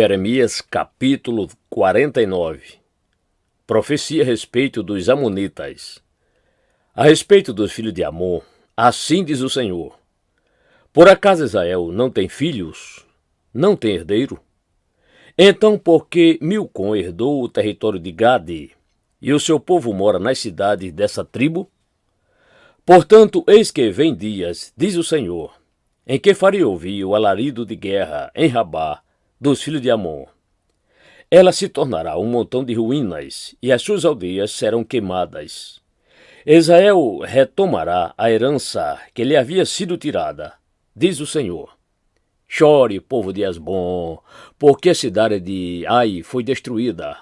Jeremias capítulo 49. Profecia a respeito dos amonitas. A respeito dos filhos de Amon, assim diz o Senhor: por acaso Israel não tem filhos? Não tem herdeiro? Então, porque Milcom herdou o território de Gade, e o seu povo mora nas cidades dessa tribo? Portanto, eis que vem dias, diz o Senhor, em que farei ouvir o alarido de guerra em Rabá dos filhos de Amon. Ela se tornará um montão de ruínas, e as suas aldeias serão queimadas. Israel retomará a herança que lhe havia sido tirada, diz o Senhor. Chore, povo de Asbom, porque a cidade de Ai foi destruída.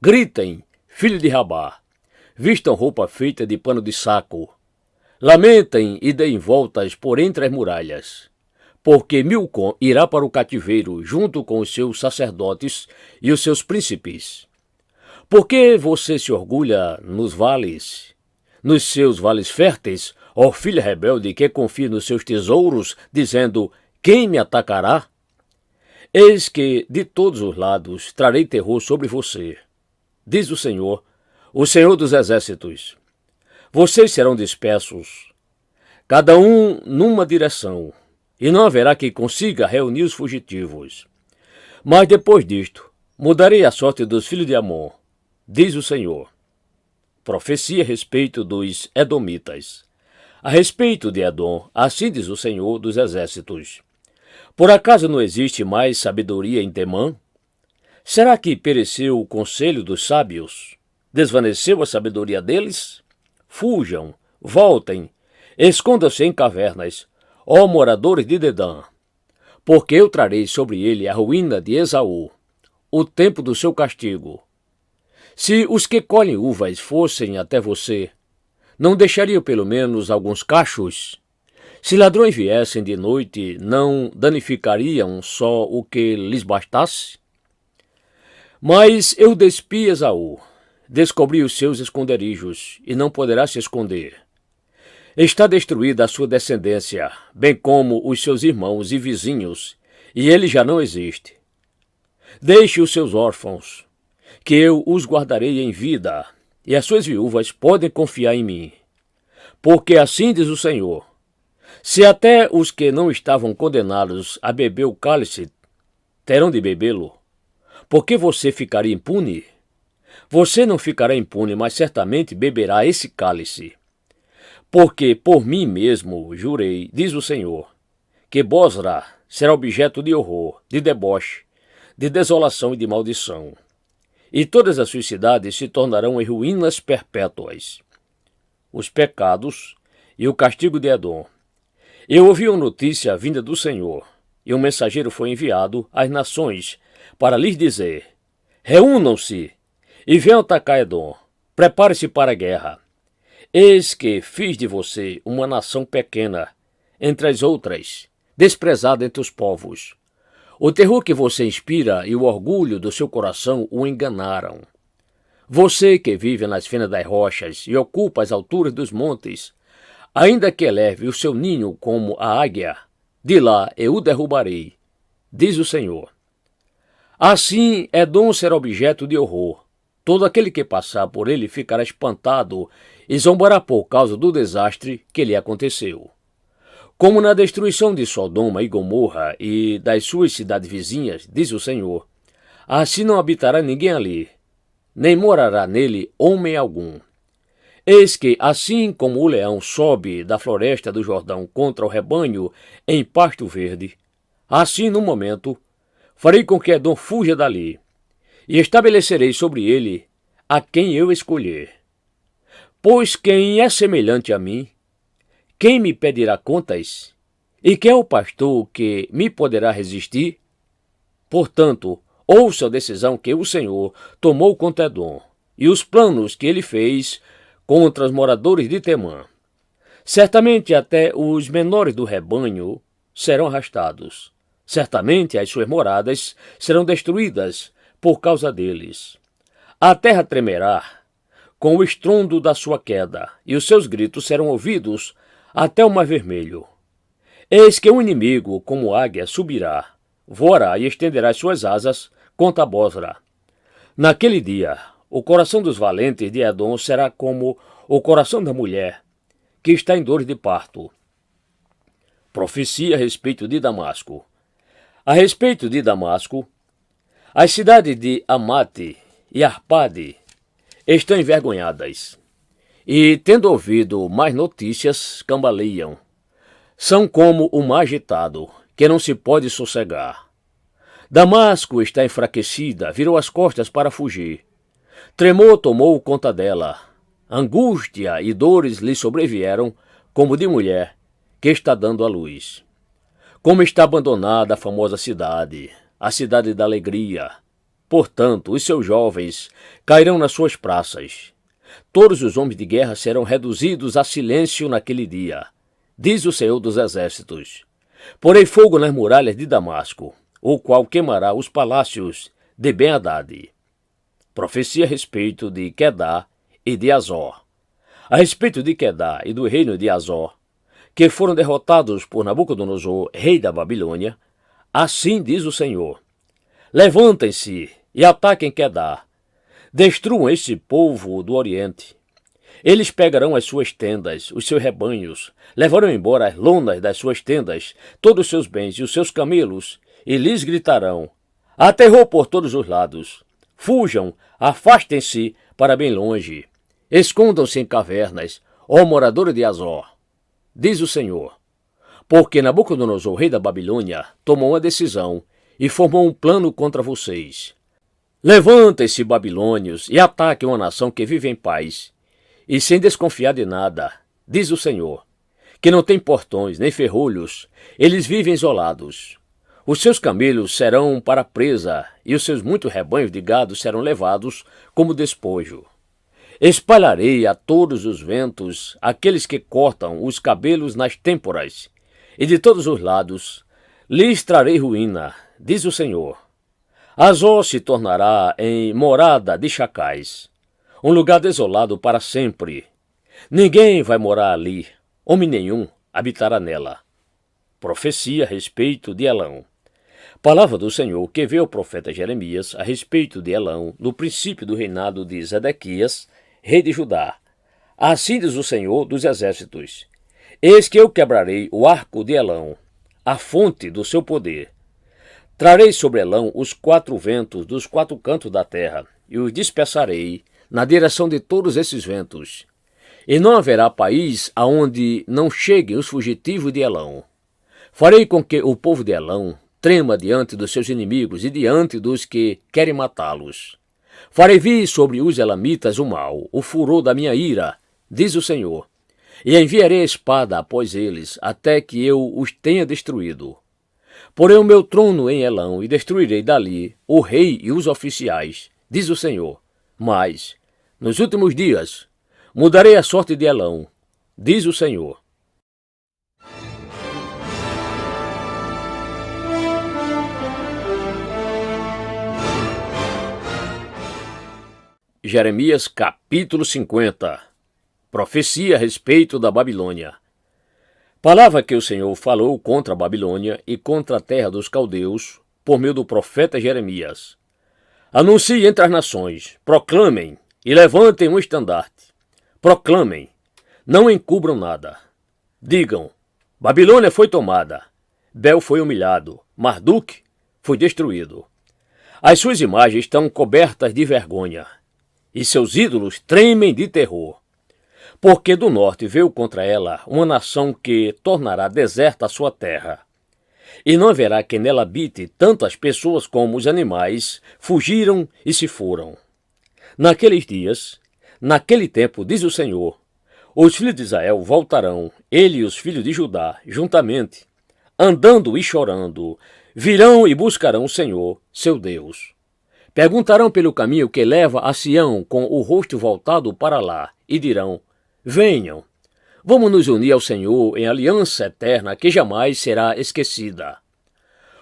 Gritem, filho de Rabá, vistam roupa feita de pano de saco. Lamentem e deem voltas por entre as muralhas, porque Milcom irá para o cativeiro junto com os seus sacerdotes e os seus príncipes. Porque você se orgulha nos seus vales férteis, ó filha rebelde que confia nos seus tesouros, dizendo: quem me atacará? Eis que de todos os lados trarei terror sobre você, diz o Senhor dos exércitos. Vocês serão dispersos, cada um numa direção, e não haverá quem consiga reunir os fugitivos. Mas depois disto, mudarei a sorte dos filhos de Amon, diz o Senhor. Profecia a respeito dos edomitas. A respeito de Edom, assim diz o Senhor dos exércitos: por acaso não existe mais sabedoria em Temã? Será que pereceu o conselho dos sábios? Desvaneceu a sabedoria deles? Fujam, voltem, escondam-se em cavernas, ó moradores de Dedã, porque eu trarei sobre ele a ruína de Esaú, o tempo do seu castigo. Se os que colhem uvas fossem até você, não deixariam pelo menos alguns cachos? Se ladrões viessem de noite, não danificariam só o que lhes bastasse? Mas eu despi Esaú, descobri os seus esconderijos, e não poderá se esconder. Está destruída a sua descendência, bem como os seus irmãos e vizinhos, e ele já não existe. Deixe os seus órfãos, que eu os guardarei em vida, e as suas viúvas podem confiar em mim. Porque assim diz o Senhor: se até os que não estavam condenados a beber o cálice terão de bebê-lo, por que você ficaria impune? Você não ficará impune, mas certamente beberá esse cálice. Porque por mim mesmo jurei, diz o Senhor, que Bosra será objeto de horror, de deboche, de desolação e de maldição. E todas as suas cidades se tornarão em ruínas perpétuas. Os pecados e o castigo de Edom. Eu ouvi uma notícia vinda do Senhor, e um mensageiro foi enviado às nações para lhes dizer: reúnam-se e venham atacar Edom, prepare-se para a guerra. Eis que fiz de você uma nação pequena entre as outras, desprezada entre os povos. O terror que você inspira e o orgulho do seu coração o enganaram. Você que vive nas finas das rochas e ocupa as alturas dos montes, ainda que eleve o seu ninho como a águia, de lá eu o derrubarei, diz o Senhor. Assim Edom será objeto de horror. Todo aquele que passar por ele ficará espantado e zombará por causa do desastre que lhe aconteceu. Como na destruição de Sodoma e Gomorra e das suas cidades vizinhas, diz o Senhor, assim não habitará ninguém ali, nem morará nele homem algum. Eis que, assim como o leão sobe da floresta do Jordão contra o rebanho em pasto verde, assim, no momento, farei com que Edom fuja dali, e estabelecerei sobre ele a quem eu escolher. Pois quem é semelhante a mim? Quem me pedirá contas? E quem é o pastor que me poderá resistir? Portanto, ouça a decisão que o Senhor tomou contra Edom, e os planos que ele fez contra os moradores de Temã. Certamente até os menores do rebanho serão arrastados. Certamente as suas moradas serão destruídas por causa deles. A terra tremerá com o estrondo da sua queda, e os seus gritos serão ouvidos até o Mar Vermelho. Eis que o inimigo, como águia, subirá, voará e estenderá as suas asas contra Bosra. Naquele dia, o coração dos valentes de Edom será como o coração da mulher que está em dores de parto. Profecia a respeito de Damasco. A respeito de Damasco, as cidades de Amate e Arpade estão envergonhadas, e, tendo ouvido mais notícias, cambaleiam. São como o mar agitado, que não se pode sossegar. Damasco está enfraquecida, virou as costas para fugir. Tremor tomou conta dela. Angústia e dores lhe sobrevieram, como de mulher que está dando à luz. Como está abandonada a famosa cidade, a cidade da alegria. Portanto, os seus jovens cairão nas suas praças. Todos os homens de guerra serão reduzidos a silêncio naquele dia, diz o Senhor dos Exércitos. Porei fogo nas muralhas de Damasco, o qual queimará os palácios de Ben-Hadad. Profecia a respeito de Quedar e de Azor. A respeito de Quedar e do reino de Azor, que foram derrotados por Nabucodonosor, rei da Babilônia, assim diz o Senhor: levantem-se e ataquem Quedar. Destruam esse povo do Oriente. Eles pegarão as suas tendas, os seus rebanhos, levarão embora as lonas das suas tendas, todos os seus bens e os seus camelos, e lhes gritarão: há terror por todos os lados. Fujam, afastem-se para bem longe. Escondam-se em cavernas, ó moradores de Azor. Diz o Senhor: porque Nabucodonosor, rei da Babilônia, tomou uma decisão e formou um plano contra vocês. Levantem-se, babilônios, e ataquem uma nação que vive em paz, e sem desconfiar de nada, diz o Senhor, que não tem portões nem ferrolhos, eles vivem isolados. Os seus camelos serão para presa, e os seus muitos rebanhos de gado serão levados como despojo. Espalharei a todos os ventos aqueles que cortam os cabelos nas têmporas, e de todos os lados lhes trarei ruína, diz o Senhor. Azor se tornará em morada de chacais, um lugar desolado para sempre. Ninguém vai morar ali, homem nenhum habitará nela. Profecia a respeito de Elão. Palavra do Senhor que veio ao profeta Jeremias a respeito de Elão no princípio do reinado de Zedequias, rei de Judá. Assim diz o Senhor dos Exércitos: eis que eu quebrarei o arco de Elão, a fonte do seu poder. Trarei sobre Elão os 4 ventos dos 4 cantos da terra, e os dispersarei na direção de todos esses ventos. E não haverá país aonde não cheguem os fugitivos de Elão. Farei com que o povo de Elão trema diante dos seus inimigos e diante dos que querem matá-los. Farei vir sobre os elamitas o mal, o furor da minha ira, diz o Senhor, e enviarei a espada após eles, até que eu os tenha destruído. Porei o meu trono em Elão e destruirei dali o rei e os oficiais, diz o Senhor. Mas, nos últimos dias, mudarei a sorte de Elão, diz o Senhor. Jeremias capítulo 50. Profecia a respeito da Babilônia. Palavra que o Senhor falou contra a Babilônia e contra a terra dos caldeus, por meio do profeta Jeremias. Anuncie entre as nações, proclamem e levantem um estandarte. Proclamem, não encubram nada. Digam: Babilônia foi tomada, Bel foi humilhado, Marduk foi destruído. As suas imagens estão cobertas de vergonha, e seus ídolos tremem de terror. Porque do norte veio contra ela uma nação que tornará deserta a sua terra. E não haverá quem nela habite, tanto as pessoas como os animais fugiram e se foram. Naqueles dias, naquele tempo, diz o Senhor, os filhos de Israel voltarão, ele e os filhos de Judá, juntamente, andando e chorando, virão e buscarão o Senhor, seu Deus. Perguntarão pelo caminho que leva a Sião com o rosto voltado para lá, e dirão: venham, vamos nos unir ao Senhor em aliança eterna que jamais será esquecida.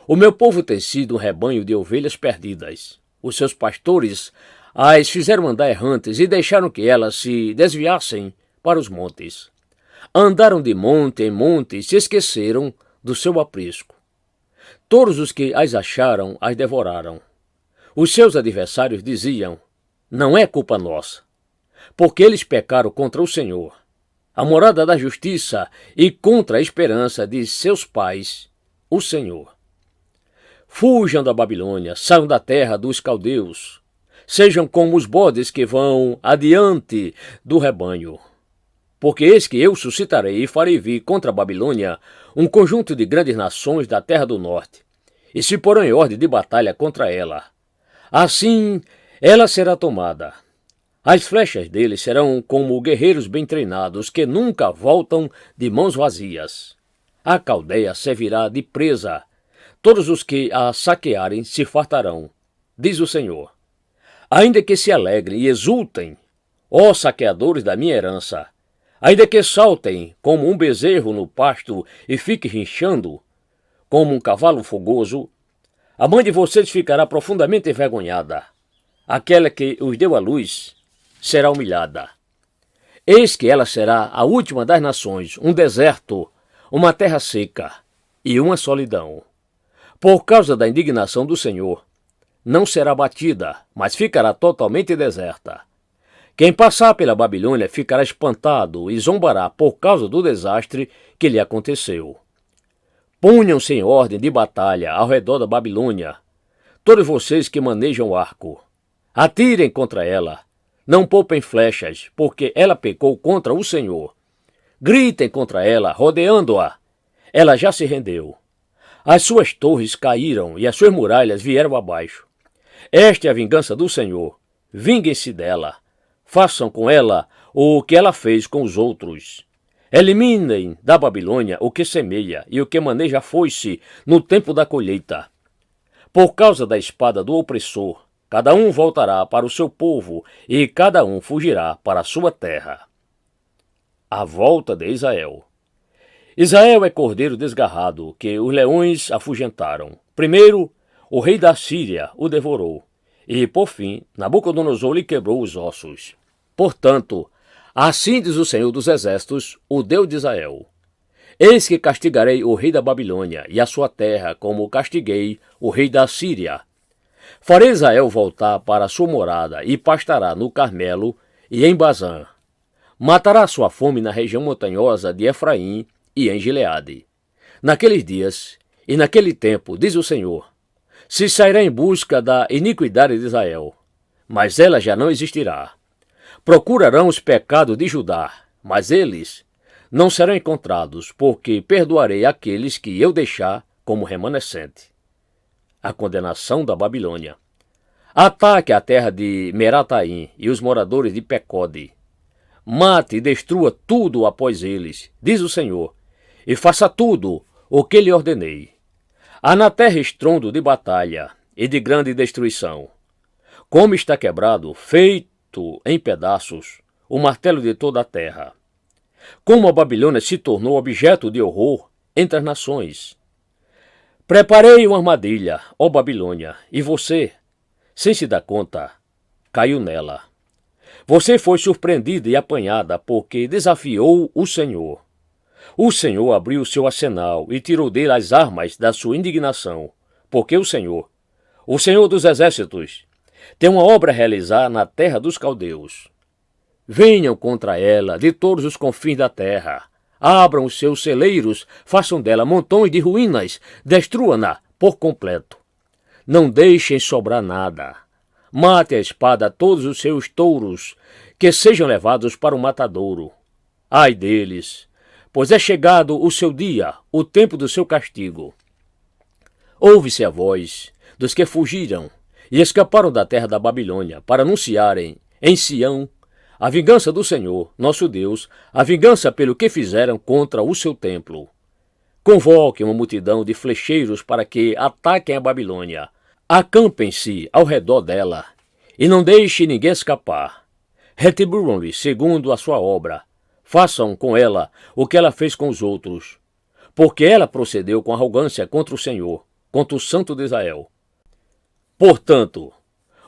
O meu povo tem sido um rebanho de ovelhas perdidas. Os seus pastores as fizeram andar errantes e deixaram que elas se desviassem para os montes. Andaram de monte em monte e se esqueceram do seu aprisco. todos os que as acharam as devoraram. Os seus adversários diziam: não é culpa nossa, porque eles pecaram contra o Senhor, a morada da justiça, e contra a esperança de seus pais, o Senhor. Fujam da Babilônia, saiam da terra dos caldeus, sejam como os bodes que vão adiante do rebanho. Porque eis que eu suscitarei e farei vir contra a Babilônia um conjunto de grandes nações da terra do norte, e se porão em ordem de batalha contra ela. Assim ela será tomada. As flechas deles serão como guerreiros bem treinados, que nunca voltam de mãos vazias. A Caldeia servirá de presa. Todos os que a saquearem se fartarão, diz o Senhor. Ainda que se alegrem e exultem, ó saqueadores da minha herança, ainda que saltem como um bezerro no pasto e fiquem rinchando, como um cavalo fogoso, a mãe de vocês ficará profundamente envergonhada. Aquela que os deu à luz será humilhada. Eis que ela será a última das nações, um deserto, uma terra seca e uma solidão. Por causa da indignação do Senhor, não será batida, mas ficará totalmente deserta. Quem passar pela Babilônia ficará espantado e zombará por causa do desastre que lhe aconteceu. Ponham-se em ordem de batalha ao redor da Babilônia, todos vocês que manejam o arco. Atirem contra ela, não poupem flechas, porque ela pecou contra o Senhor. Gritem contra ela, rodeando-a. Ela já se rendeu. As suas torres caíram e as suas muralhas vieram abaixo. Esta é a vingança do Senhor. Vinguem-se dela. Façam com ela o que ela fez com os outros. Eliminem da Babilônia o que semeia e o que maneja a foice no tempo da colheita. Por causa da espada do opressor, cada um voltará para o seu povo e cada um fugirá para a sua terra. A volta de Israel. Israel é cordeiro desgarrado, que os leões afugentaram. Primeiro, o rei da Síria o devorou, e, por fim, Nabucodonosor lhe quebrou os ossos. Portanto, assim diz o Senhor dos Exércitos, o Deus de Israel: eis que castigarei o rei da Babilônia e a sua terra, como castiguei o rei da Síria. Farei Israel voltar para a sua morada e pastará no Carmelo e em Bazã. Matará sua fome na região montanhosa de Efraim e em Gileade. Naqueles dias e naquele tempo, diz o Senhor, se sairá em busca da iniquidade de Israel, mas ela já não existirá. Procurarão os pecados de Judá, mas eles não serão encontrados, porque perdoarei aqueles que eu deixar como remanescente. A condenação da Babilônia. Ataque a terra de Merataim e os moradores de Pecode. Mate e destrua tudo após eles, diz o Senhor, e faça tudo o que lhe ordenei. Há na terra estrondo de batalha e de grande destruição. Como está quebrado, feito em pedaços, o martelo de toda a terra. Como a Babilônia se tornou objeto de horror entre as nações. Preparei uma armadilha, ó Babilônia, e você, sem se dar conta, caiu nela. Você foi surpreendida e apanhada porque desafiou o Senhor. O Senhor abriu o seu arsenal e tirou dele as armas da sua indignação, porque o Senhor dos Exércitos, tem uma obra a realizar na terra dos caldeus. Venham contra ela de todos os confins da terra. Abram os seus celeiros, façam dela montões de ruínas, destruam-na por completo. Não deixem sobrar nada. Mate a espada todos os seus touros, que sejam levados para o matadouro. Ai deles, pois é chegado o seu dia, o tempo do seu castigo. Ouve-se a voz dos que fugiram e escaparam da terra da Babilônia para anunciarem em Sião a vingança do Senhor, nosso Deus, a vingança pelo que fizeram contra o seu templo. Convoquem uma multidão de flecheiros para que ataquem a Babilônia. Acampem-se ao redor dela e não deixem ninguém escapar. Retribuam-lhe segundo a sua obra. Façam com ela o que ela fez com os outros, porque ela procedeu com arrogância contra o Senhor, contra o Santo de Israel. Portanto,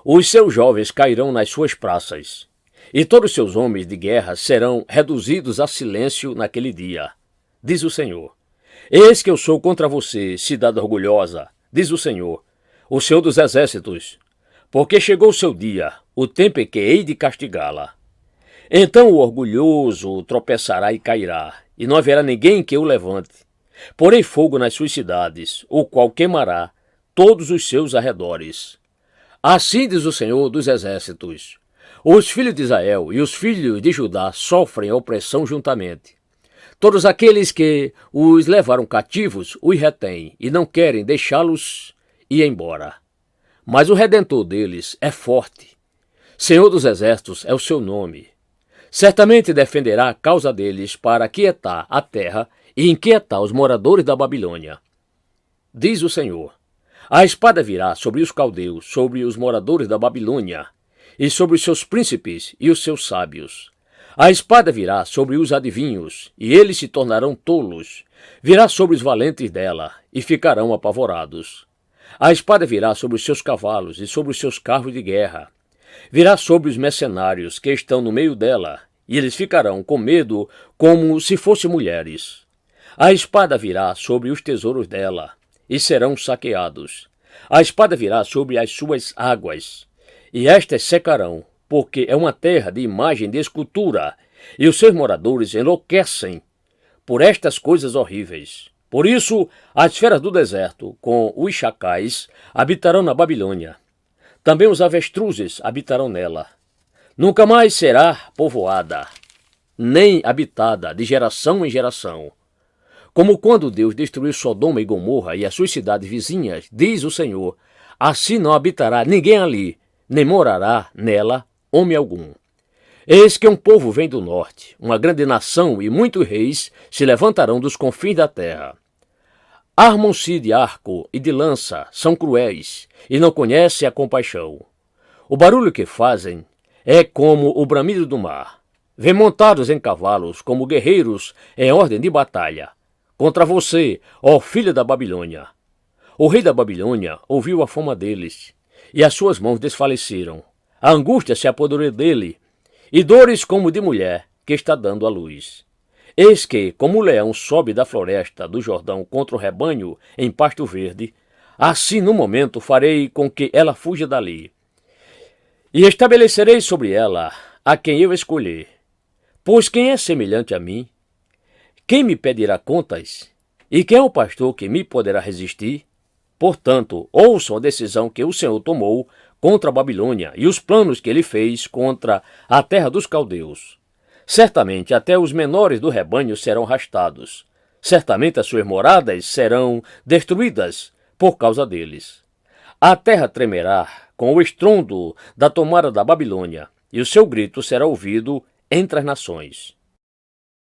os seus jovens cairão nas suas praças, e todos os seus homens de guerra serão reduzidos a silêncio naquele dia, diz o Senhor. Eis que eu sou contra você, cidade orgulhosa, diz o Senhor dos Exércitos, porque chegou o seu dia, o tempo em que hei de castigá-la. Então o orgulhoso tropeçará e cairá, e não haverá ninguém que o levante. Porei fogo nas suas cidades, o qual queimará todos os seus arredores. Assim diz o Senhor dos Exércitos: os filhos de Israel e os filhos de Judá sofrem a opressão juntamente. Todos aqueles que os levaram cativos os retêm e não querem deixá-los ir embora. Mas o Redentor deles é forte. Senhor dos Exércitos é o seu nome. Certamente defenderá a causa deles para aquietar a terra e inquietar os moradores da Babilônia. Diz o Senhor: a espada virá sobre os caldeus, sobre os moradores da Babilônia, e sobre os seus príncipes e os seus sábios. A espada virá sobre os adivinhos, e eles se tornarão tolos. Virá sobre os valentes dela, e ficarão apavorados. A espada virá sobre os seus cavalos e sobre os seus carros de guerra. Virá sobre os mercenários que estão no meio dela, e eles ficarão com medo como se fossem mulheres. A espada virá sobre os tesouros dela, e serão saqueados. A espada virá sobre as suas águas, e estas secarão, porque é uma terra de imagem de escultura, e os seus moradores enlouquecem por estas coisas horríveis. Por isso, as feras do deserto, com os chacais, habitarão na Babilônia. Também os avestruzes habitarão nela. Nunca mais será povoada, nem habitada de geração em geração. Como quando Deus destruiu Sodoma e Gomorra e as suas cidades vizinhas, diz o Senhor, assim não habitará ninguém ali, nem morará nela homem algum. Eis que um povo vem do norte, uma grande nação e muitos reis se levantarão dos confins da terra. Armam-se de arco e de lança, são cruéis, e não conhecem a compaixão. O barulho que fazem é como o bramido do mar. Vêm montados em cavalos, como guerreiros em ordem de batalha. Contra você, ó filha da Babilônia. O rei da Babilônia ouviu a fama deles, e as suas mãos desfaleceram. A angústia se apoderou dele, e dores como de mulher que está dando à luz. Eis que, como o leão sobe da floresta do Jordão contra o rebanho em pasto verde, assim no momento farei com que ela fuja dali. E estabelecerei sobre ela a quem eu escolher. Pois quem é semelhante a mim? Quem me pedirá contas? E quem é o pastor que me poderá resistir? Portanto, ouçam a decisão que o Senhor tomou contra a Babilônia e os planos que ele fez contra a terra dos caldeus. Certamente até os menores do rebanho serão rastados. Certamente as suas moradas serão destruídas por causa deles. A terra tremerá com o estrondo da tomada da Babilônia, e o seu grito será ouvido entre as nações.